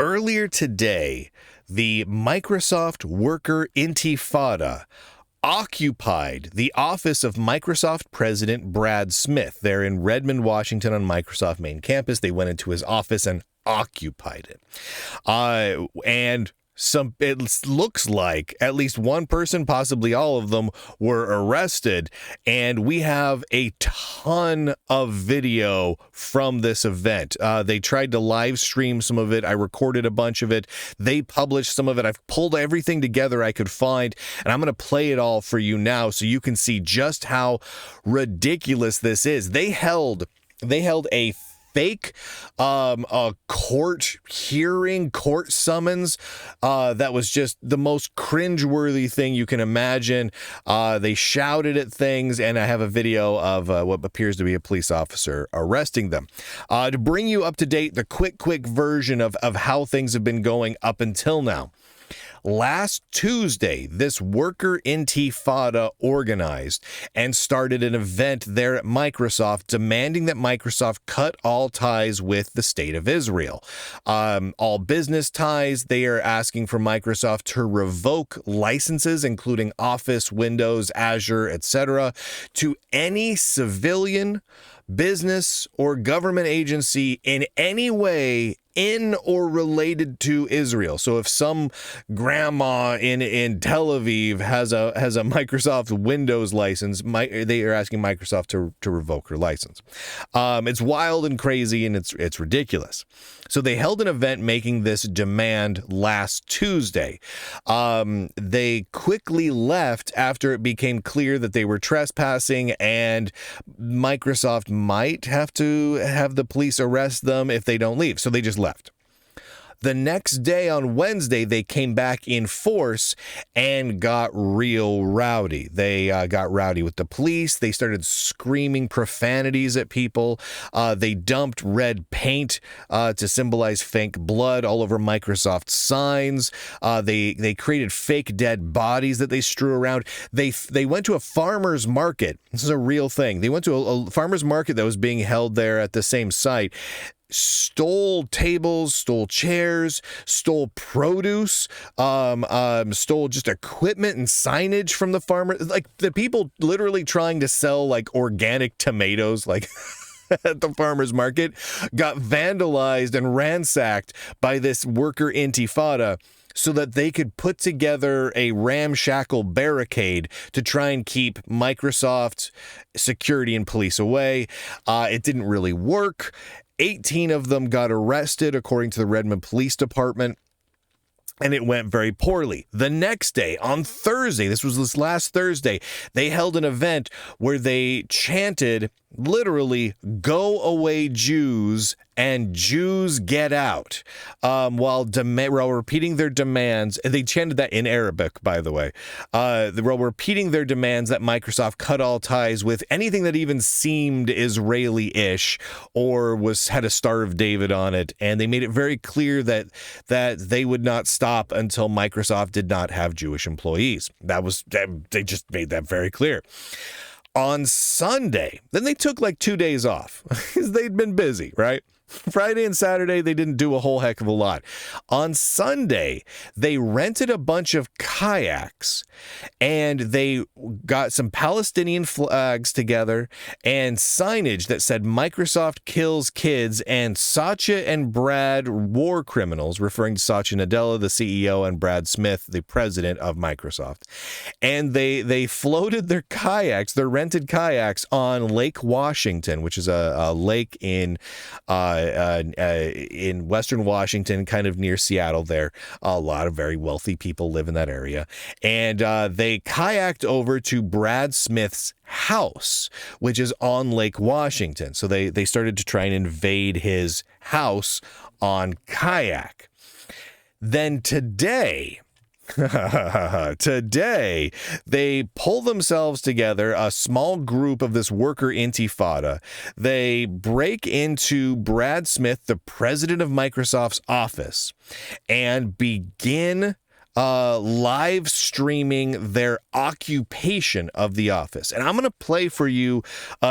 Earlier today, the Microsoft worker Intifada occupied the office of Microsoft President Brad Smith. They're in Redmond, Washington on Microsoft main campus. They went into his office and occupied it. It looks like at least one person, possibly all of them, were arrested. And we have a ton of video from this event. They tried to live stream some of it. I recorded a bunch of it. They published some of it. I've pulled everything together I could find, and I'm going to play it all for you now so you can see just how ridiculous this is. They held a fake court summons that was just the most cringeworthy thing you can imagine. They shouted at things, and I have a video of what appears to be a police officer arresting them. To bring you up to date, the quick version of how things have been going up until now. Last Tuesday, this worker Intifada organized and started an event there at Microsoft demanding that Microsoft cut all ties with the state of Israel. All business ties. They are asking for Microsoft to revoke licenses, including Office, Windows, Azure, etc., to any civilian, business, or government agency in any way in or related to Israel. So if some grandma in Tel Aviv has a Microsoft Windows license, they are asking Microsoft to revoke her license. It's wild and crazy, and it's ridiculous. So they held an event making this demand last Tuesday. They quickly left after it became clear that they were trespassing, and Microsoft might have to have the police arrest them if they don't leave. So they just left. The next day on Wednesday, they came back in force and got real rowdy. They got rowdy with the police. They started screaming profanities at people. They dumped red paint to symbolize fake blood all over Microsoft signs. They created fake dead bodies that they strew around. They went to a farmer's market. This is a real thing. They went to a farmer's market that was being held there at the same site. Stole tables, stole chairs, stole produce, stole just equipment and signage from the farmer. Like the people literally trying to sell like organic tomatoes, like at the farmer's market, got vandalized and ransacked by this worker Intifada, so that they could put together a ramshackle barricade to try and keep Microsoft security and police away. It didn't really work. 18 of them got arrested, according to the Redmond Police Department, and it went very poorly. The next day, on Thursday, this last Thursday, they held an event where they chanted, literally, "Go away, Jews," and "Jews get out," while repeating their demands. They chanted that in Arabic, by the way. While repeating their demands that Microsoft cut all ties with anything that even seemed Israeli-ish or had a Star of David on it, and they made it very clear that they would not stop until Microsoft did not have Jewish employees. They just made that very clear. On Sunday, then they took like 2 days off because they'd been busy, right? Friday and Saturday, they didn't do a whole heck of a lot. On Sunday, they rented a bunch of kayaks, and they got some Palestinian flags together and signage that said "Microsoft kills kids" and "Satya and Brad war criminals," referring to Satya Nadella, the CEO, and Brad Smith, the president of Microsoft. And they floated their rented kayaks on Lake Washington, which is a lake in Western Washington, kind of near Seattle there. A lot of very wealthy people live in that area. And they kayaked over to Brad Smith's house, which is on Lake Washington. So they started to try and invade his house on kayak. Then today, they pull themselves together, a small group of this worker Intifada. They break into Brad Smith, the president of Microsoft's office, and begin live streaming their occupation of the office. And I'm going to play for you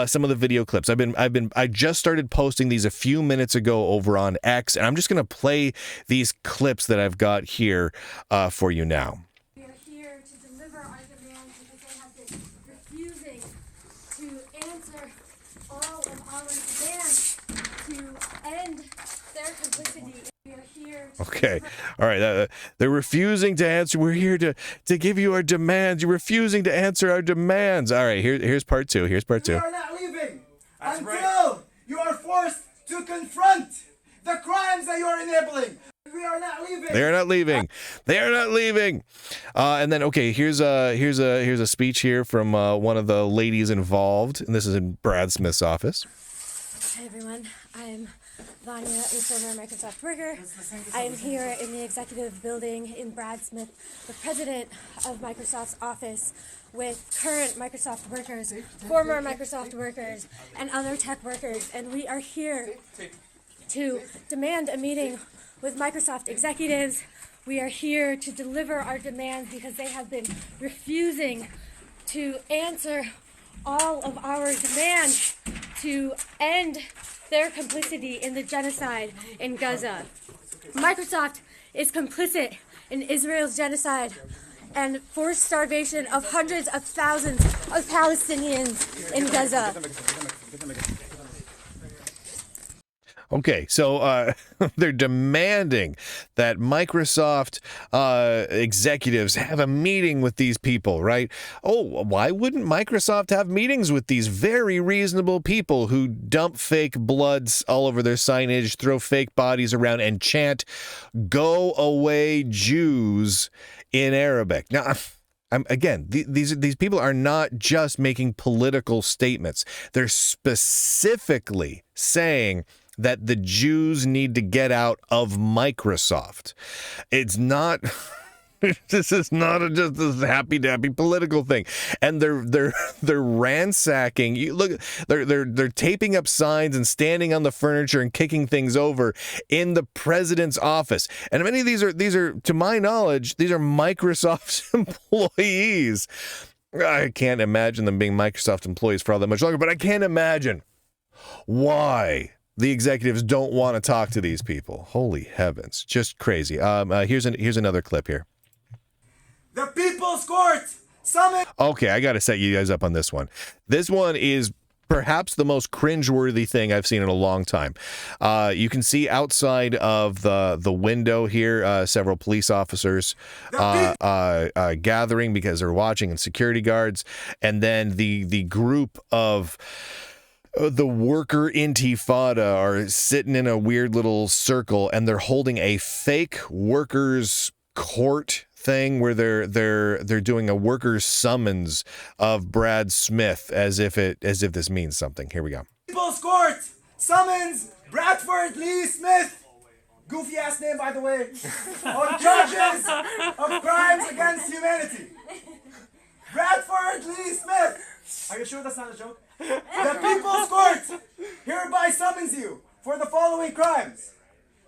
some of the video clips. I just started posting these a few minutes ago over on X, and I'm just going to play these clips that I've got here for you now. We are here to deliver our demands because they have been refusing to answer all of our demands to end their complicity. We are here to Okay. All right. They're refusing to answer. We're here to give you our demands. You're refusing to answer our demands. All right. Here's part two. Here's part two. We are not leaving until you are forced to confront the crimes that you are enabling. We are not leaving. They are not leaving. They are not leaving. And then, okay, here's a speech here from one of the ladies involved, and this is in Brad Smith's office. Hi everyone, I'm Vanya, a former Microsoft worker. I am here in the executive building in Brad Smith, the president of Microsoft's office, with current Microsoft workers, former Microsoft workers, and other tech workers. And we are here to demand a meeting with Microsoft executives. We are here to deliver our demands because they have been refusing to answer all of our demands to end their complicity in the genocide in Gaza. Microsoft is complicit in Israel's genocide and forced starvation of hundreds of thousands of Palestinians in Gaza. Okay, so they're demanding that Microsoft executives have a meeting with these people, right? Oh, why wouldn't Microsoft have meetings with these very reasonable people who dump fake bloods all over their signage, throw fake bodies around, and chant, "Go away, Jews," in Arabic? Now, again, these people are not just making political statements. They're specifically saying that the Jews need to get out of Microsoft. It's not. This is not just this happy-dappy political thing, and they're ransacking. You look, they're taping up signs and standing on the furniture and kicking things over in the president's office. And many of these are, to my knowledge, these are Microsoft's employees. I can't imagine them being Microsoft employees for all that much longer, but I can't imagine why the executives don't want to talk to these people. Holy heavens, just crazy. Here's another clip here. The People's Court summoned. Okay, I got to set you guys up on this one. This one is perhaps the most cringeworthy thing I've seen in a long time. You can see outside of the window here, several police officers gathering because they're watching, and security guards, and then the group of the worker Intifada are sitting in a weird little circle, and they're holding a fake workers' court thing where they're doing a workers' summons of Brad Smith as if this means something. Here we go. People's Court summons Bradford Lee Smith, goofy ass name by the way, on charges of crimes against humanity. Bradford Lee Smith. Are you sure that's not a joke? The People's Court hereby summons you for the following crimes.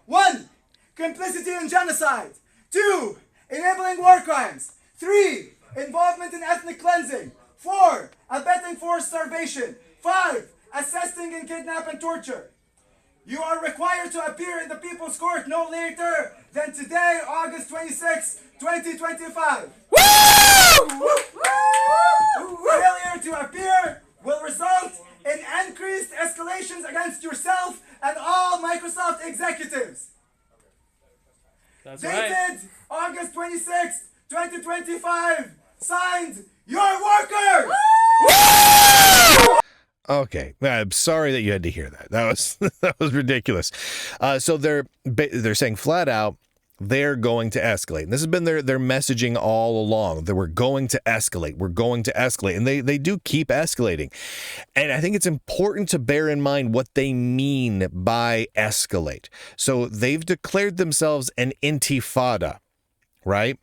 1. Complicity in genocide. 2. Enabling war crimes. 3. Involvement in ethnic cleansing. 4. Abetting forced starvation. 5. Assisting in kidnap and torture. You are required to appear in the People's Court no later than today, August 26, 2025. Failure to appear will result in increased escalations against yourself and all Microsoft executives. That's Dated right. August 26, 2025. Signed, your workers! Okay, I'm sorry that you had to hear that. That was ridiculous. So they're saying flat out they're going to escalate. And this has been their messaging all along, that we're going to escalate. We're going to escalate. And they do keep escalating. And I think it's important to bear in mind what they mean by escalate. So they've declared themselves an intifada, right?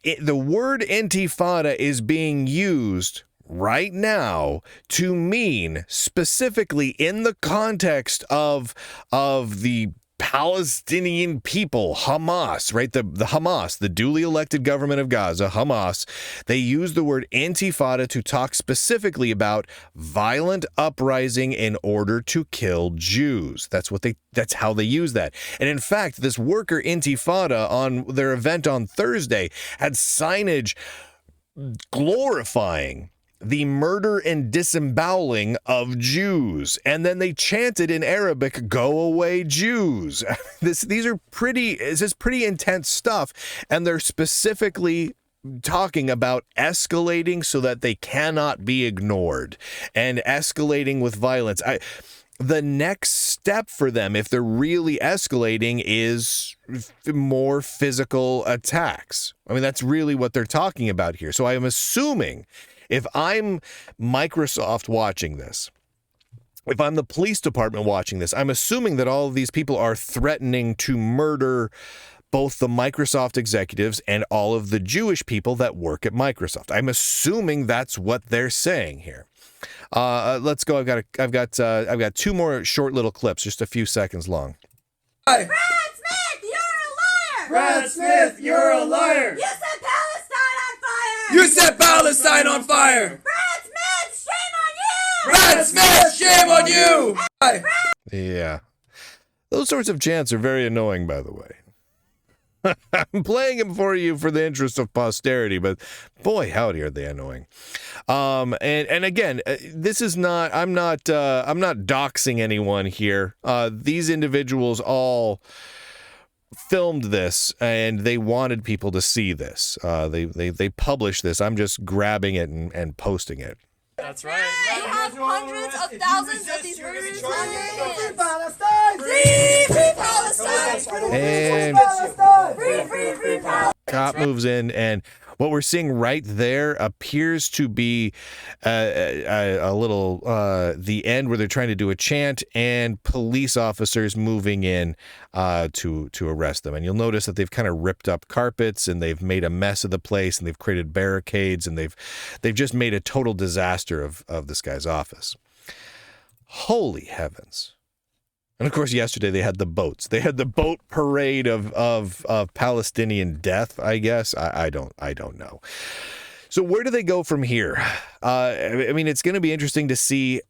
The word intifada is being used right now to mean specifically in the context of the Palestinian people, Hamas, right? The Hamas, the duly elected government of Gaza, Hamas, they use the word Intifada to talk specifically about violent uprising in order to kill Jews. That's how they use that. And in fact, this worker Intifada on their event on Thursday had signage glorifying the murder and disemboweling of Jews. And then they chanted in Arabic, "Go away, Jews." This is pretty intense stuff. And they're specifically talking about escalating so that they cannot be ignored and escalating with violence. The next step for them, if they're really escalating, is more physical attacks. I mean, that's really what they're talking about here. So I am assuming, if I'm Microsoft watching this, if I'm the police department watching this, I'm assuming that all of these people are threatening to murder both the Microsoft executives and all of the Jewish people that work at Microsoft. I'm assuming that's what they're saying here. Let's go. I've got two more short little clips, just a few seconds long. Brad Smith, you're a liar! Brad Smith, you're a liar! You set Palestine on fire! You set Palestine on fire! Brad Smith, shame on you! Brad Smith, shame on you! Yeah. Those sorts of chants are very annoying, by the way. I'm playing them for you for the interest of posterity, but boy, howdy, are they annoying. And again, this is not, I'm not doxing anyone here. These individuals all filmed this and they wanted people to see this. They published this. I'm just grabbing it and posting it. That's right. We have hundreds of thousands of these murders on your hands. Palestine! Free Palestine! And Free Palestine! cop moves in, and what we're seeing right there appears to be a little the end where they're trying to do a chant and police officers moving in to arrest them. And you'll notice that they've kind of ripped up carpets and they've made a mess of the place and they've created barricades and they've just made a total disaster of this guy's office. Holy heavens. And of course, yesterday they had the boats. They had the boat parade of Palestinian death, I guess. I don't know. So where do they go from here? I mean, it's going to be interesting to see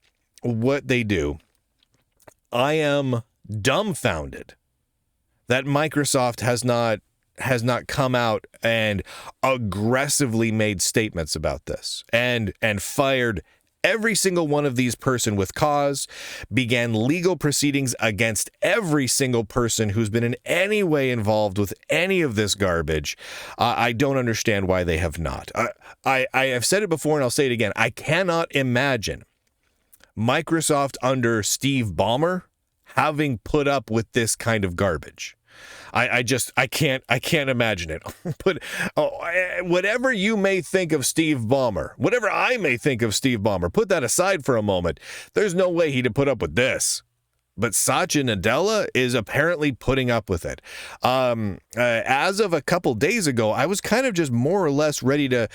what they do. I am dumbfounded that Microsoft has not come out and aggressively made statements about this and fired every single one of these person with cause, began legal proceedings against every single person who's been in any way involved with any of this garbage. I don't understand why they have not. I have said it before and I'll say it again. I cannot imagine Microsoft under Steve Ballmer having put up with this kind of garbage. I can't imagine it. But whatever you may think of Steve Ballmer, whatever I may think of Steve Ballmer, put that aside for a moment. There's no way he'd have put up with this. But Satya Nadella is apparently putting up with it. As of a couple days ago, I was kind of just more or less ready to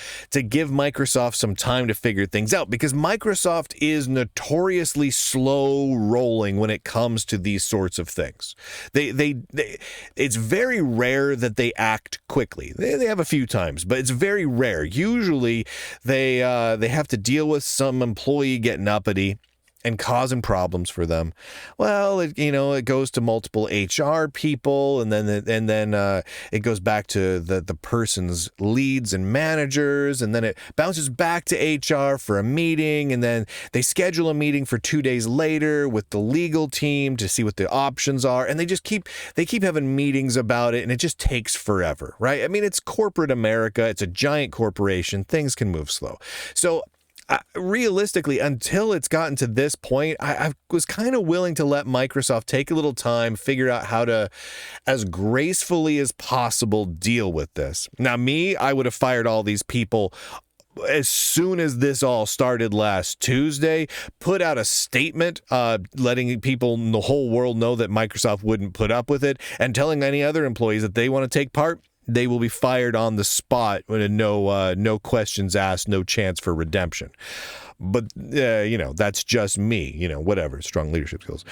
give Microsoft some time to figure things out, because Microsoft is notoriously slow rolling when it comes to these sorts of things. It's very rare that they act quickly. They have a few times, but it's very rare. Usually they have to deal with some employee getting uppity and causing problems for them. Well, it goes to multiple HR people, and then it goes back to the person's leads and managers, and then it bounces back to HR for a meeting, and then they schedule a meeting for 2 days later with the legal team to see what the options are, and they keep having meetings about it, and it just takes forever, right? I mean, it's corporate America. It's a giant corporation. Things can move slow. So realistically, until it's gotten to this point, I was kind of willing to let Microsoft take a little time, figure out how to, as gracefully as possible, deal with this. Now, I would have fired all these people as soon as this all started last Tuesday, put out a statement letting people in the whole world know that Microsoft wouldn't put up with it, and telling any other employees that they want to take part, they will be fired on the spot with no questions asked, no chance for redemption. But, that's just me, whatever, strong leadership skills.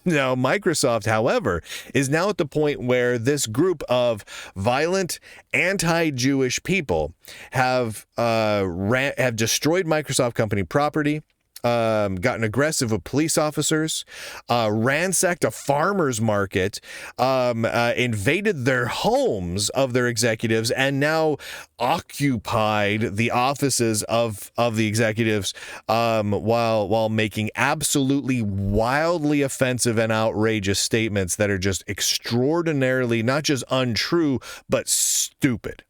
Now, Microsoft, however, is now at the point where this group of violent, anti-Jewish people have destroyed Microsoft company property, gotten aggressive with police officers, ransacked a farmer's market, invaded their homes of their executives, and now occupied the offices of the executives while making absolutely wildly offensive and outrageous statements that are just extraordinarily not just untrue, but stupid.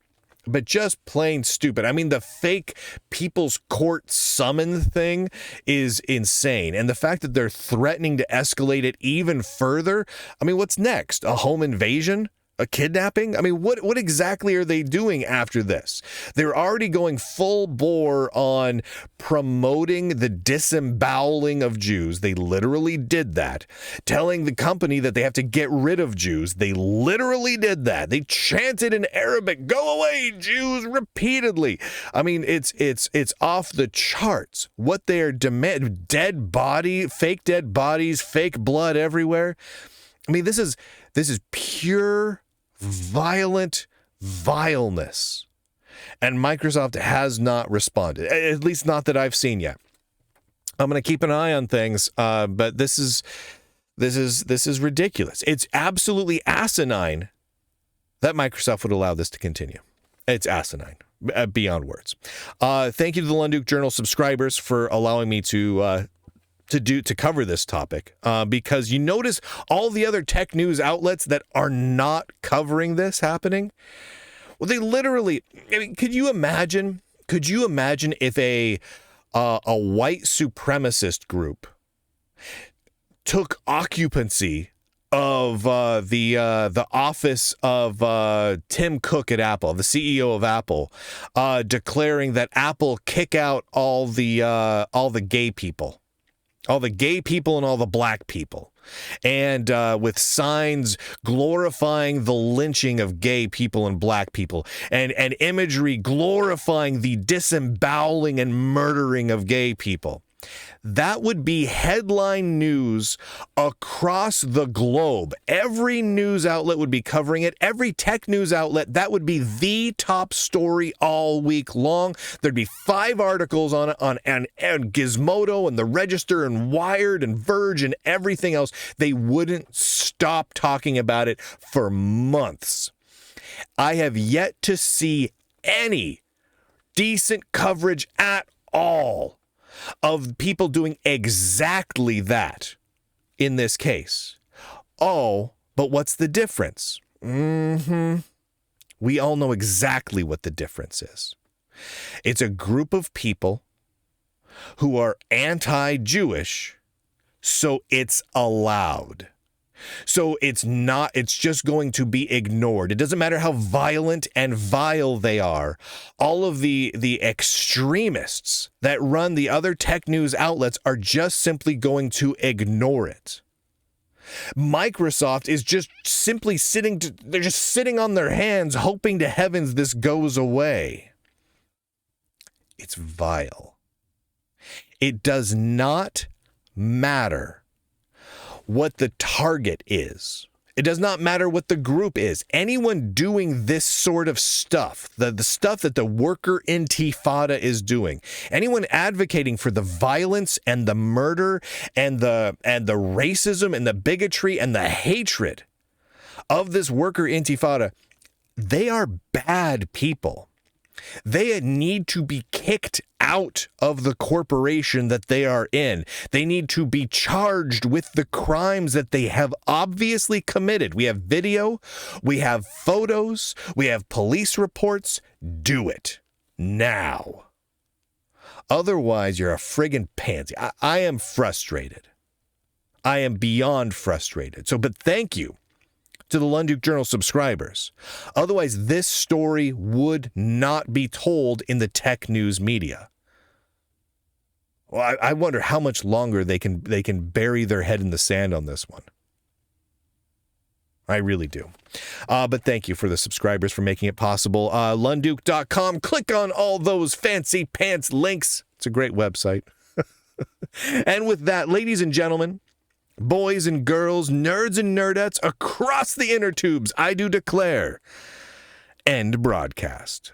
But just plain stupid. I mean, the fake people's court summon thing is insane. And the fact that they're threatening to escalate it even further. I mean, what's next? A home invasion? A kidnapping? I mean, what exactly are they doing after this? They're already going full bore on promoting the disemboweling of Jews. They literally did that. Telling the company that they have to get rid of Jews. They literally did that. They chanted in Arabic, "Go away, Jews," repeatedly. I mean, it's off the charts. What they are demanding, fake dead bodies, fake blood everywhere. I mean, this is pure violent vileness, and Microsoft has not responded, at least not that I've seen yet. I'm going to keep an eye on things, but this is ridiculous. It's absolutely asinine that Microsoft would allow this to continue. It's asinine beyond words. Thank you to the Lunduke Journal subscribers for allowing me to cover this topic, because you notice all the other tech news outlets that are not covering this happening. Well, they literally, I mean, could you imagine if a white supremacist group took occupancy of the office of Tim Cook at Apple, the CEO of Apple, declaring that Apple kick out all the gay people. All the gay people and all the black people, and with signs glorifying the lynching of gay people and black people, and imagery glorifying the disemboweling and murdering of gay people. That would be headline news across the globe. Every news outlet would be covering it. Every tech news outlet, that would be the top story all week long. There'd be 5 articles on it, on Gizmodo and the Register and Wired and Verge and everything else. They wouldn't stop talking about it for months. I have yet to see any decent coverage at all of people doing exactly that in this case. Oh, but what's the difference? We all know exactly what the difference is. It's a group of people who are anti-Jewish, so it's allowed. So it's just going to be ignored. It doesn't matter how violent and vile they are. All of the extremists that run the other tech news outlets are just simply going to ignore it. Microsoft is just simply they're just sitting on their hands, hoping to heavens this goes away. It's vile. It does not matter what the target is. It does not matter what the group is. Anyone doing this sort of stuff, the stuff that the worker Intifada is doing, anyone advocating for the violence and the murder and the racism and the bigotry and the hatred of this worker Intifada, they are bad people. They need to be kicked out of the corporation that they are in. They need to be charged with the crimes that they have obviously committed. We have video, we have photos, we have police reports. Do it now. Otherwise, you're a friggin' pansy. I am frustrated. I am beyond frustrated. But thank you to the Lunduke Journal subscribers. Otherwise, this story would not be told in the tech news media. Well, I wonder how much longer they can bury their head in the sand on this one. I really do. But thank you for the subscribers for making it possible. Lunduke.com. Click on all those fancy pants links. It's a great website. And with that, ladies and gentlemen, Boys and girls, nerds and nerdettes across the inner tubes, I do declare. End broadcast.